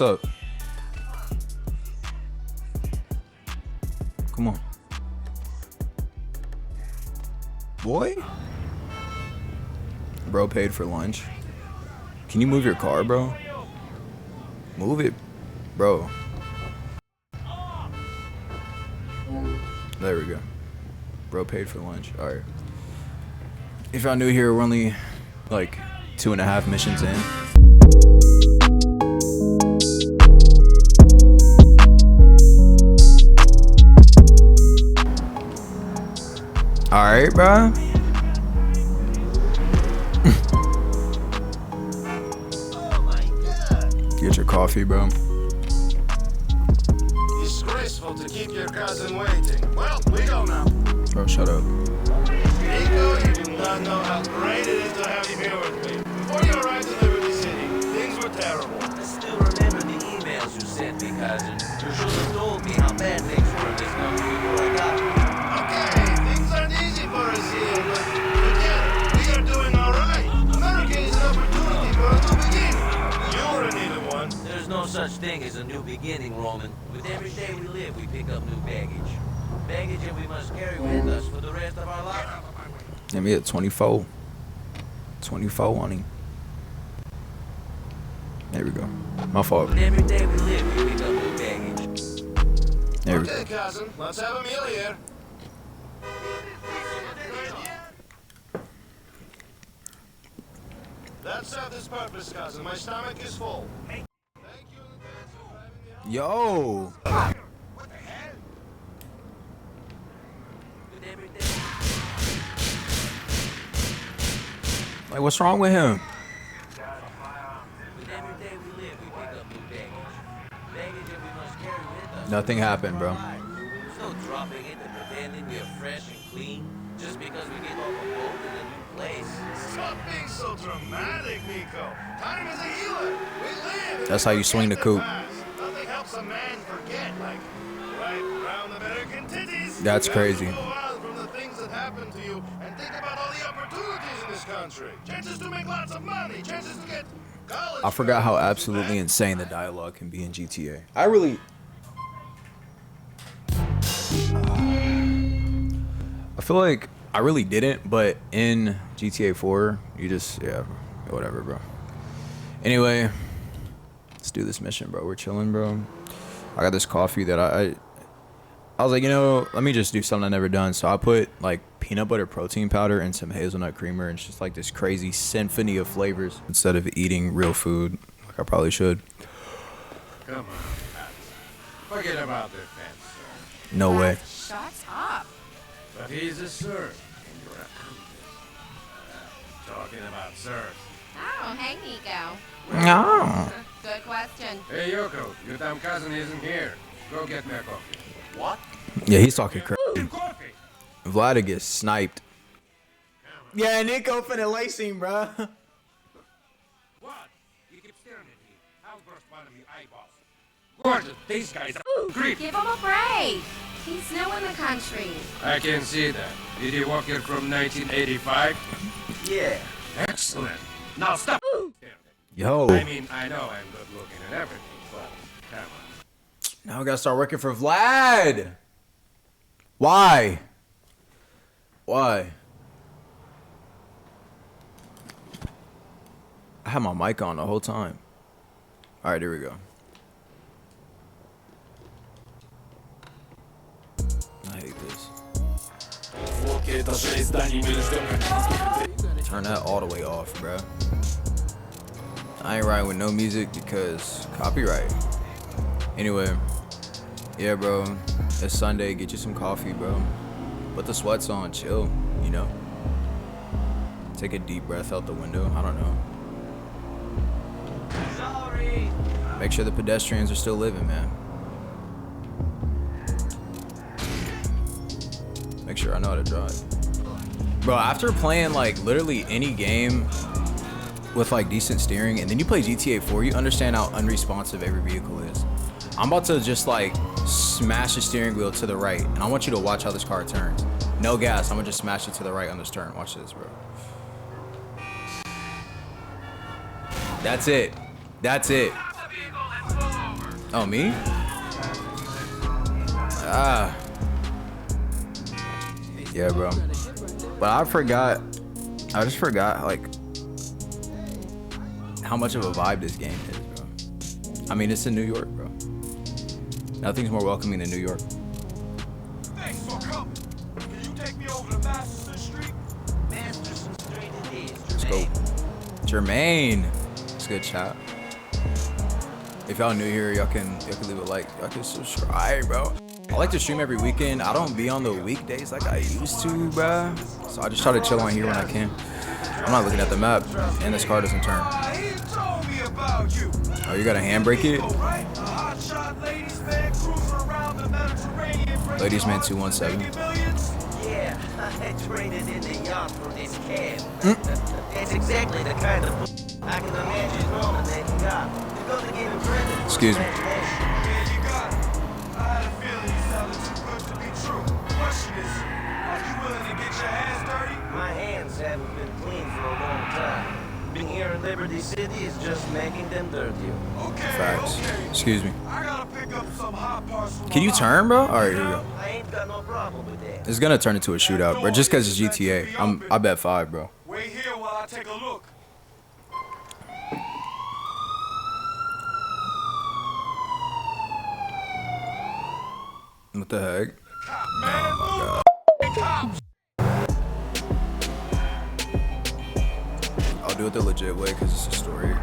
What's up? Come on. Boy? Bro paid for lunch. Can you move your car, bro? Move it, bro. There we go. Bro paid for lunch. All right. If y'all new here, we're only like 2.5 missions in. All right, bro. Get your coffee, bro. Disgraceful to keep your cousin waiting. Well, we go now. Bro, shut up. Nico, you do not know how great it is to have you here with me. Before you arrived in Liberty City, things were terrible. I still remember the emails you sent me, cousin. You should have told me how bad things were in this country before I got here. Okay, things aren't easy for us here, but together, we are doing all right. America is an opportunity for a new beginning. You're in need of one. There's no such thing as a new beginning, Roman. With every day we live, we pick up new baggage. Baggage that we must carry with us for the rest of our life. Give me a 24. 24 on him. There we go. My fault. With every day we live, we pick up new baggage. There we go. Okay, cousin, let's have a meal here. That served its purpose, cousin. My stomach is full. Thank you in advance for driving me home. Yo. What the hell? With every day. Like, what's wrong with him? With every day we live, we pick up new baggage. Baggage that we must carry with us. Nothing happened, bro. There's no dropping it and pretending we're fresh and clean just because we get off a boat in a new place. Stop being so dramatic, Nico. Time is a healer. We live. That's how you swing the coupe. Nothing helps a man forget, like right round American titties. That's You crazy. have to go out from the things that happen to you and think about all the opportunities in this country. Chances to make lots of money. Chances to get college. I forgot how scholarships, absolutely man. insane the dialogue can be in GTA. I feel like I really didn't, but in GTA 4, you just, yeah, whatever, bro. Anyway, let's do this mission, bro. We're chilling, bro. I got this coffee that I was like, you know, let me just do something I've never done. So I put like peanut butter protein powder and some hazelnut creamer, and it's just like this crazy symphony of flavors instead of eating real food like I probably should. Come on, forget about the fence, sir. No way. Shut up. But he's a sir, and you're a countess. Talking about sirs. Oh, hey, Nico. No. Good question. Hey, Yoko, your damn cousin isn't here. Go get me a coffee. What? Yeah, he's talking crazy. Coffee! Vlad gets sniped. Yeah, Nico finna lace him, bro. What? You keep staring at me. I'll burst one of your eyeballs. Gorgeous, these guys are creep. Give him a break. He's new in the country. I can see that. Did he walk here from 1985? Yeah. Excellent. Now stop. Yo. I mean, I know I'm good looking and everything, but come on. Now I gotta start working for Vlad. Why? Why? I had my mic on the whole time. All right, here we go. I hate this. Turn that all the way off, bro. I ain't riding with no music because copyright. Anyway, yeah, bro. It's Sunday. Get you some coffee, bro. Put the sweats on. Chill, you know. Take a deep breath out the window. I don't know. Sorry. Make sure the pedestrians are still living, man. Make sure I know how to drive. Bro, after playing like literally any game with like decent steering, and then you play GTA 4, you understand how unresponsive every vehicle is. I'm about to just like smash the steering wheel to the right, and I want you to watch how this car turns. No gas, I'm gonna just smash it to the right on this turn. Watch this, bro. That's it. That's it. Oh, me? Ah. Yeah, bro. But I just forgot, like, how much of a vibe this game is, bro. I mean, it's in New York, bro. Nothing's more welcoming than New York. Thanks for coming. Can you take me over to Masterson Street? Masterson Street it is. Let's go. Jermaine. It's good chat. If y'all new here, y'all can leave a like. Y'all can subscribe, bro. I like to stream every weekend. I don't be on the weekdays like I used to, bruh. So I just try to chill on here when I can. I'm not looking at the map, and this car doesn't turn. He told me about you. Oh, you gotta handbrake it? Right? A hotshot ladies man cruising around the Mediterranean. Ladies man 217. Yeah, I traded in the yacht for this cab. That's exactly the kind of I can imagine Roman that he got. You're gonna give him credit. Excuse me. Yeah, you got it. I had a feeling you sounded too good to be true. Question is, are you willing to get your hands dirty? My hands haven't been clean for a long time. Being here in Liberty City is just making them dirtier. Okay, Facts. okay. Excuse me. I gotta pick up some hot parts from Can you my turn, bro? All right, here we go. I ain't got no problem with that. It's gonna turn into a shootout, bro. Just because it's GTA. I bet 5, bro. Wait here while I take a look. What the heck? Cop, man, cops. I'll do it the legit way because it's a story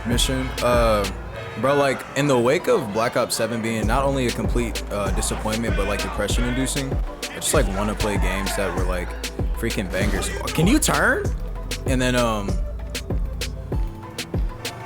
mission. Bro, like in the wake of Black Ops 7 being not only a complete disappointment, but like depression inducing, I just like want to play games that were like freaking bangers. Can you turn? And then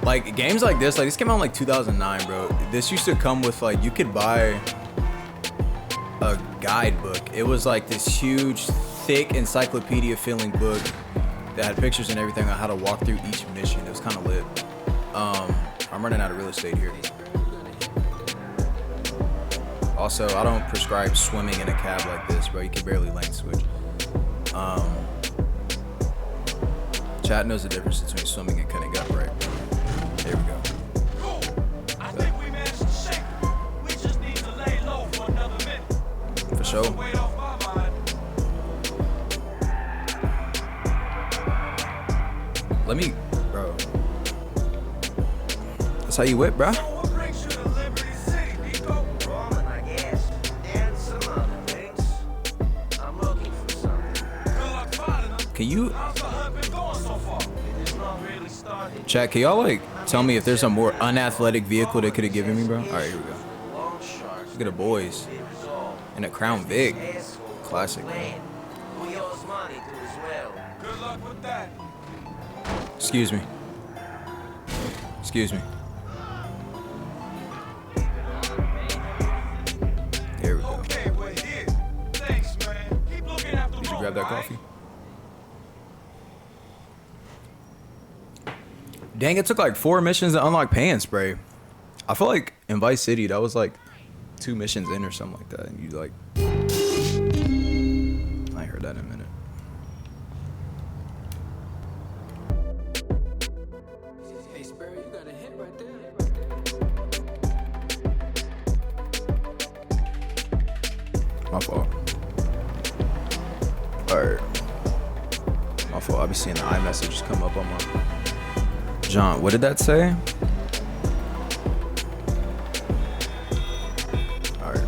like games like this came out in like 2009, bro. This used to come with like, you could buy a guidebook. It was like this huge, thick encyclopedia feeling book that had pictures and everything on how to walk through each mission. It was kind of lit. I'm running out of real estate here. Also, I don't prescribe swimming in a cab like this, bro. You can barely lane switch. Chat knows the difference between swimming and cutting up, right? There we go. Cool. I think we managed to shake it. We just need to lay low for another minute. For sure. Weight off my mind. Let me, bro. That's how you whip, bro. So what brings you to Liberty City, Nico? Roman, I guess. And some other things. I'm looking for something. Good luck finding them. Can you, How's the hunt been going so far? It is not really started. chat, can y'all like tell me if there's a more unathletic vehicle they could have given me, bro? All right, here we go. Long sharks. Look at the boys. Be resolved. And a Crown Vic. Asshole. Classic, Land. We owe us money to as well. Good luck with that. Excuse me. Excuse me. Here we go. Okay, we're here. Thanks, man. Keep looking after Did you Roman, grab that all right? coffee? Dang, it took like 4 missions to unlock pan spray. I feel like in Vice City, that was like 2 missions in or something like that. And you like, I heard that in a minute. Hey, Sparrow, you got a hit right there. My fault. Alright. My fault. I be seeing the iMessages come up on my. John, what did that say? Alright.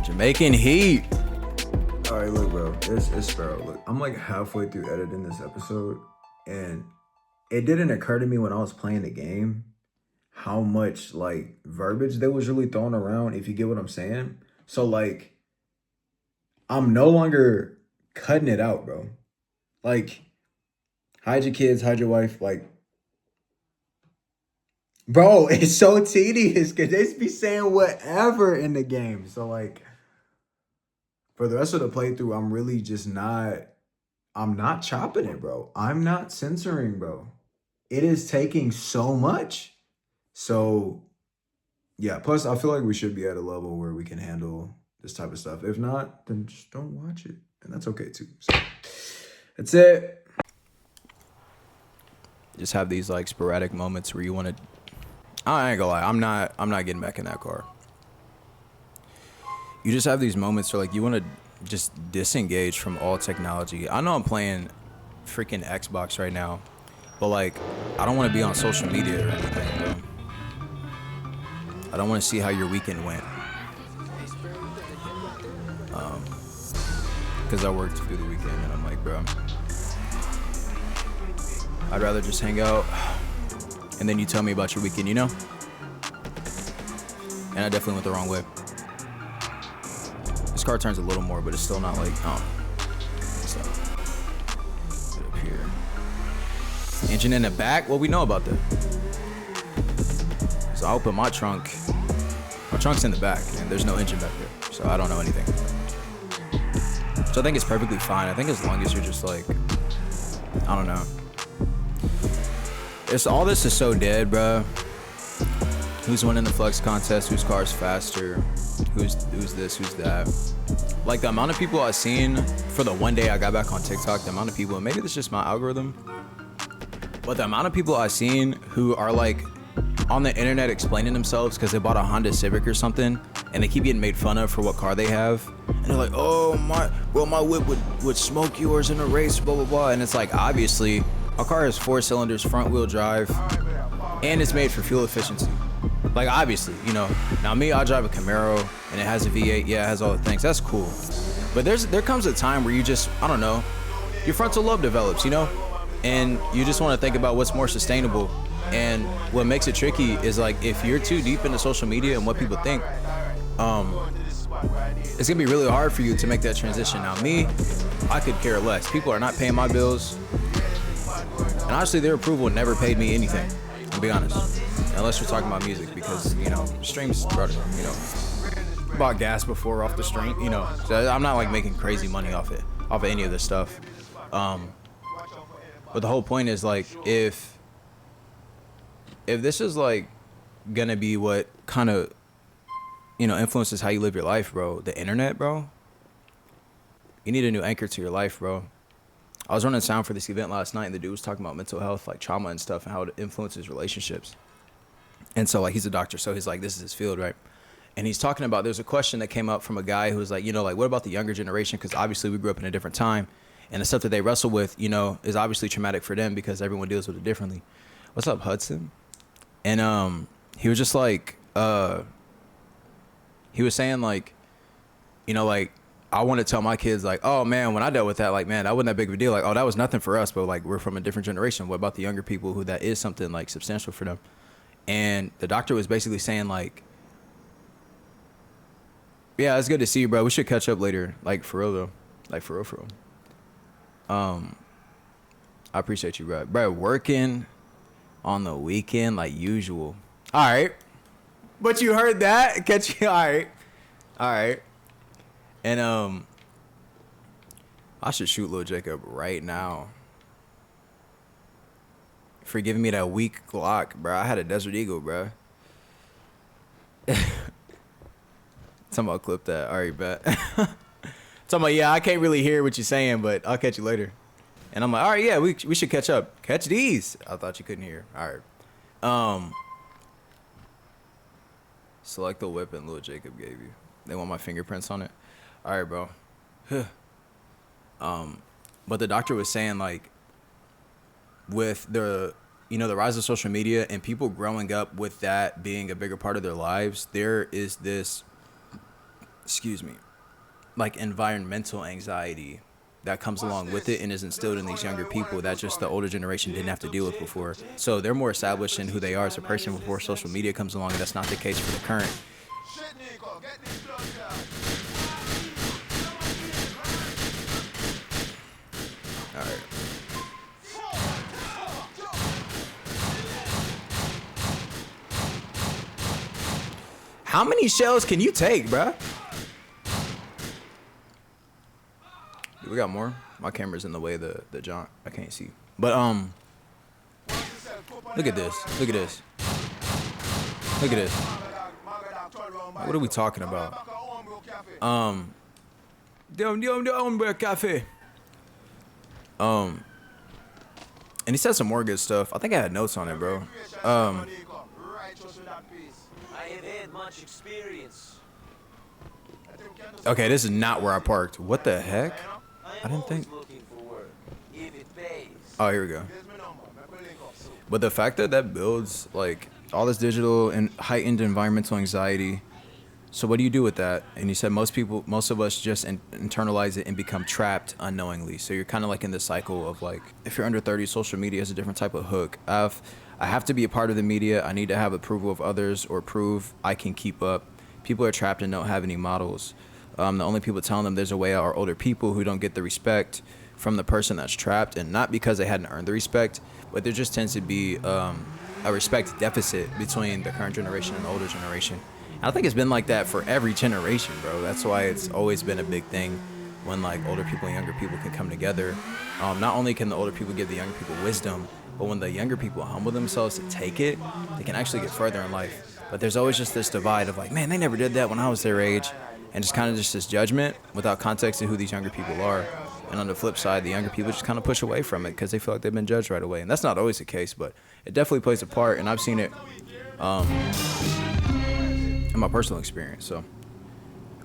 Jamaican heat. Alright, look, bro. It's Sparrow. Look, I'm like halfway through editing this episode, and it didn't occur to me when I was playing the game how much like verbiage that was really thrown around, if you get what I'm saying. So like, I'm no longer cutting it out, bro. Like, hide your kids, hide your wife, like, bro, it's so tedious because they be saying whatever in the game. So like, for the rest of the playthrough, I'm really just I'm not chopping it, bro. I'm not censoring, bro. It is taking so much. So, yeah, plus I feel like we should be at a level where we can handle this type of stuff. If not, then just don't watch it. And that's okay, too. So, that's it. just have these like sporadic moments where you want to. I ain't gonna lie, I'm not getting back in that car. You just have these moments where like you want to just disengage from all technology. I know I'm playing freaking Xbox right now, but like I don't want to be on social media or anything, bro. I don't want to see how your weekend went. Because I worked through the weekend and I'm like, bro, I'd rather just hang out and then you tell me about your weekend, you know? And I definitely went the wrong way. This car turns a little more, but it's still not like, oh. So, get up here. Engine in the back? What we know about that? So I open my trunk. My trunk's in the back and there's no engine back there. So I don't know anything. So I think it's perfectly fine. I think as long as you're just like, I don't know. It's all this is so dead, bro. Who's winning the flex contest? Whose car's faster? Who's this? Who's that? Like the amount of people I've seen for the one day I got back on TikTok, the amount of people, and maybe it's just my algorithm, but the amount of people I've seen who are like on the internet explaining themselves because they bought a Honda Civic or something and they keep getting made fun of for what car they have. And they're like, oh my whip would smoke yours in a race, blah, blah, blah. And it's like, obviously, our car has 4 cylinders, front wheel drive, and it's made for fuel efficiency. Like, obviously, you know. Now me, I drive a Camaro and it has a V8. Yeah, it has all the things. That's cool. But there comes a time where you just, I don't know, your frontal lobe develops, you know? And you just want to think about what's more sustainable. And what makes it tricky is like if you're too deep into social media and what people think, it's gonna be really hard for you to make that transition. Now me, I could care less. People are not paying my bills, and honestly, their approval never paid me anything. I'll be honest, unless we're talking about music, because you know streams, brother. You know, bought gas before off the stream. You know, so I'm not like making crazy money off of any of this stuff. But the whole point is like if this is like gonna be what kind of, you know, influences how you live your life, bro, the internet, bro, you need a new anchor to your life, bro. I was running sound for this event last night and the dude was talking about mental health, like trauma and stuff, and how it influences relationships. And so like he's a doctor, so he's like, this is his field, right? And he's talking about, there's a question that came up from a guy who was like, you know, like what about the younger generation? Because obviously we grew up in a different time and the stuff that they wrestle with, you know, is obviously traumatic for them because everyone deals with it differently. What's up, Hudson? And he was just like, he was saying like, you know, like I want to tell my kids like, oh man, when I dealt with that, like, man, that wasn't that big of a deal. Like, oh, that was nothing for us, but like we're from a different generation. What about the younger people who that is something like substantial for them? And the doctor was basically saying like, yeah, it's good to see you, bro. We should catch up later. Like for real though. Like for real. I appreciate you, bro. Bro, working on the weekend like usual. All right. But you heard that? Catch you. All right. And I should shoot Lil Jacob right now for giving me that weak Glock, bro. I had a Desert Eagle, bro. Somebody clip that. All right, bet. Talking about, yeah, I can't really hear what you're saying, but I'll catch you later. And I'm like, all right, yeah, we should catch up. Catch these. I thought you couldn't hear. All right. Select the weapon Lil Jacob gave you. They want my fingerprints on it. All right, bro. But the doctor was saying like, with the, you know, the rise of social media and people growing up with that being a bigger part of their lives, there is this, like environmental anxiety that comes along with it and is instilled in these younger people that just the older generation didn't have to deal with before. So they're more established in who they are as a person before social media comes along, and that's not the case for the current. All right. How many shells can you take, bruh? We got more. My camera's in the way of the jaunt. I can't see. But look at this. Look at this. Look at this. What are we talking about? Cafe. And he said some more good stuff. I think I had notes on it, bro. I have had much experience. Okay, this is not where I parked. What the heck? I I didn't think. looking for work, if it pays. Oh, here we go. But the fact that that builds like all this digital and heightened environmental anxiety. So what do you do with that? And you said most of us just internalize it and become trapped unknowingly. So you're kind of like in this cycle of like, if you're under 30, social media is a different type of hook. I have to be a part of the media. I need to have approval of others or prove I can keep up. People are trapped and don't have any models. The only people telling them there's a way out are older people who don't get the respect from the person that's trapped, and not because they hadn't earned the respect, but there just tends to be a respect deficit between the current generation and the older generation. I think it's been like that for every generation, bro. That's why it's always been a big thing when like older people and younger people can come together. Not only can the older people give the younger people wisdom, but when the younger people humble themselves to take it, they can actually get further in life. But there's always just this divide of like, man, they never did that when I was their age. And just kind of just this judgment without context to who these younger people are. And on the flip side, the younger people just kind of push away from it because they feel like they've been judged right away. And that's not always the case, but it definitely plays a part. And I've seen it in my personal experience. So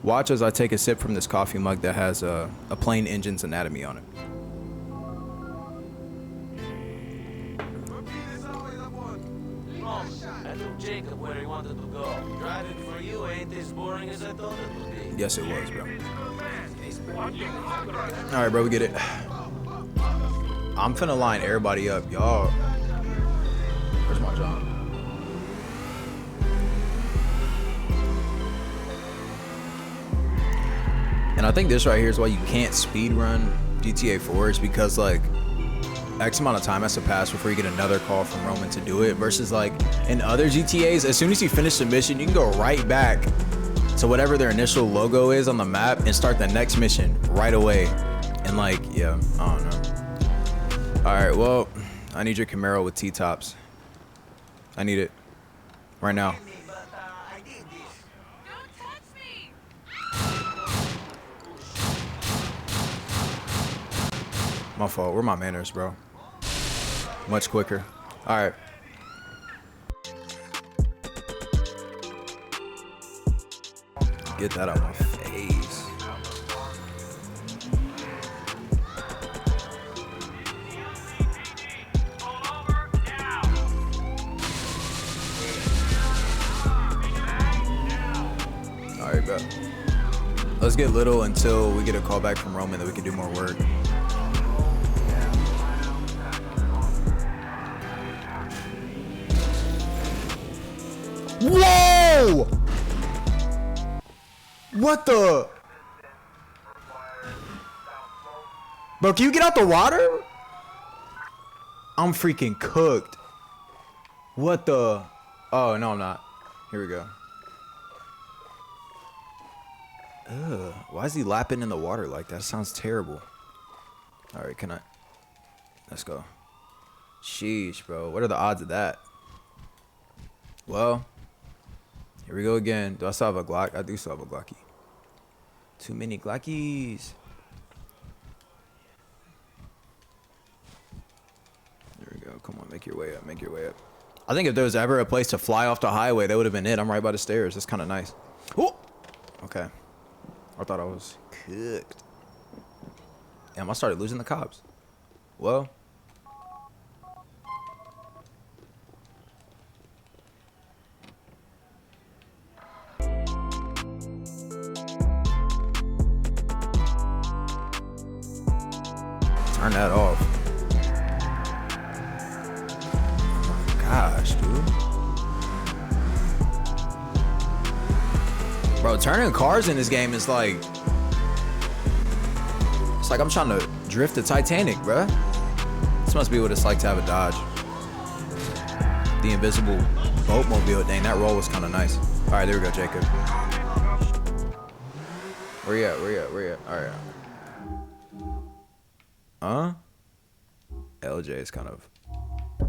watch as I take a sip from this coffee mug that has a plain engine's anatomy on it. I told Jacob where he wanted to go. Driving for you ain't as boring as I thought it would be. Yes, it was, bro. All right, bro, we get it. I'm finna line everybody up, y'all. Where's my job? And I think this right here is why you can't speed run GTA 4 is because like X amount of time has to pass before you get another call from Roman to do it, versus like in other GTAs, as soon as you finish the mission, you can go right back to whatever their initial logo is on the map and start the next mission right away. And like, yeah, I don't know. All right, well, I need your Camaro with T-tops. I need it right now. But I did this. Don't touch me! My fault. Where are my manners, bro? Much quicker. All right. Get that out of my face. All right, bet. Let's get little until we get a call back from Roman that we can do more work. Whoa! What the? Bro, can you get out the water? I'm freaking cooked. What the? Oh, no, I'm not. Here we go. Ugh, why is he lapping in the water like that? Sounds terrible. All right, can I? Let's go. Sheesh, bro. What are the odds of that? Well, here we go again. Do I still have a Glock? I do still have a Glocky. Too many Glockies. There we go. Come on, make your way up. Make your way up. I think if there was ever a place to fly off the highway, that would have been it. I'm right by the stairs. That's kind of nice. Oh, okay. I thought I was cooked. Damn, I started losing the cops. Well. Turn that off. Oh my gosh, dude. Bro, turning cars in this game is like... It's like I'm trying to drift the Titanic, bruh. This must be what it's like to have a Dodge. The invisible boatmobile. Dang, that roll was kind of nice. All right, there we go, Jacob. Where you at? Where you at? Where you at? All right. Huh? LJ is kind of...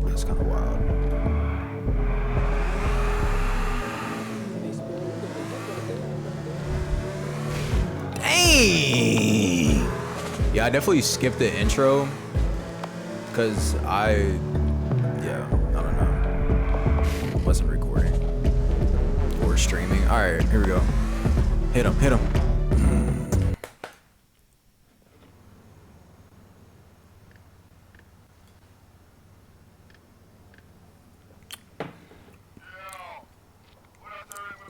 That's kind of wild. Dang! Yeah, I definitely skipped the intro Cause I don't know. Wasn't recording or streaming. All right, here we go. Hit him.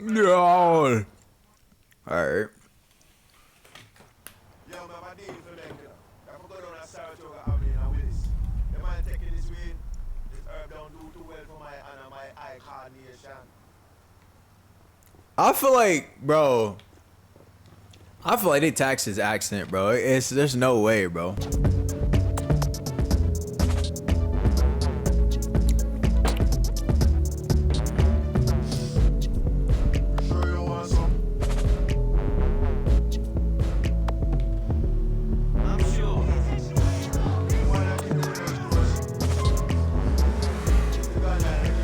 No. All right. Yo, man, my deal for them, you know. If I go down to Saratoga Avenue and with this, the man taking this weed, this herb don't do too well for my eye coordination. I feel like they taxed his accent, bro. There's no way, bro. Sure you want some? I'm sure.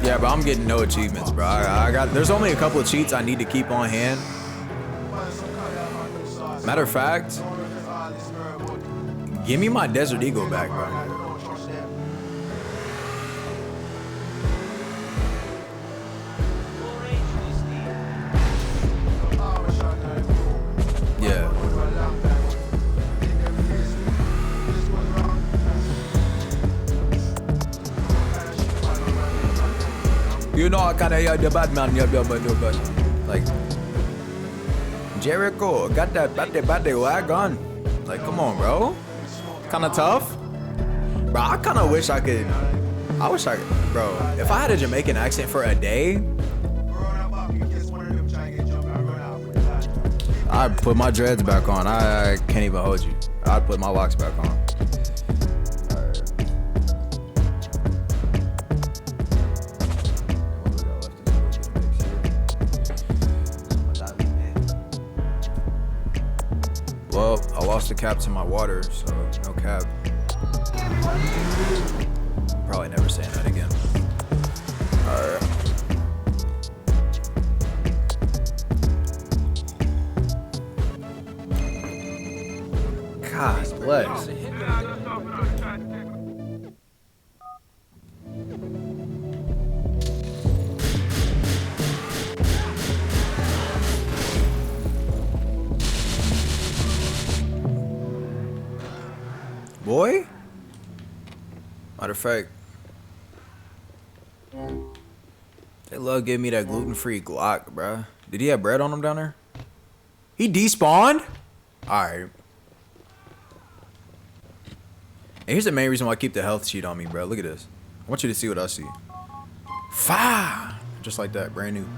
Yeah, bro, I'm getting no achievements, bro. There's only a couple of cheats I need to keep on hand. Matter of fact, give me my Desert Eagle back, bro. Yeah. You know I kinda hear the bad man, but like Jericho got that bad wagon. Like, come on, bro. Kinda tough. Bro, I kinda wish I could. Bro, if I had a Jamaican accent for a day, I'd put my dreads back on. I can't even hold you. I'd put my locks back on. Well, I lost the cap to my water, so no cap. Probably never saying that again. Alright. God bless. Boy? Matter of fact, they love giving me that gluten-free Glock, bruh. Did he have bread on him down there? He despawned? Alright. And here's the main reason why I keep the health sheet on me, bro. Look at this. I want you to see what I see. Fire! Just like that, brand new.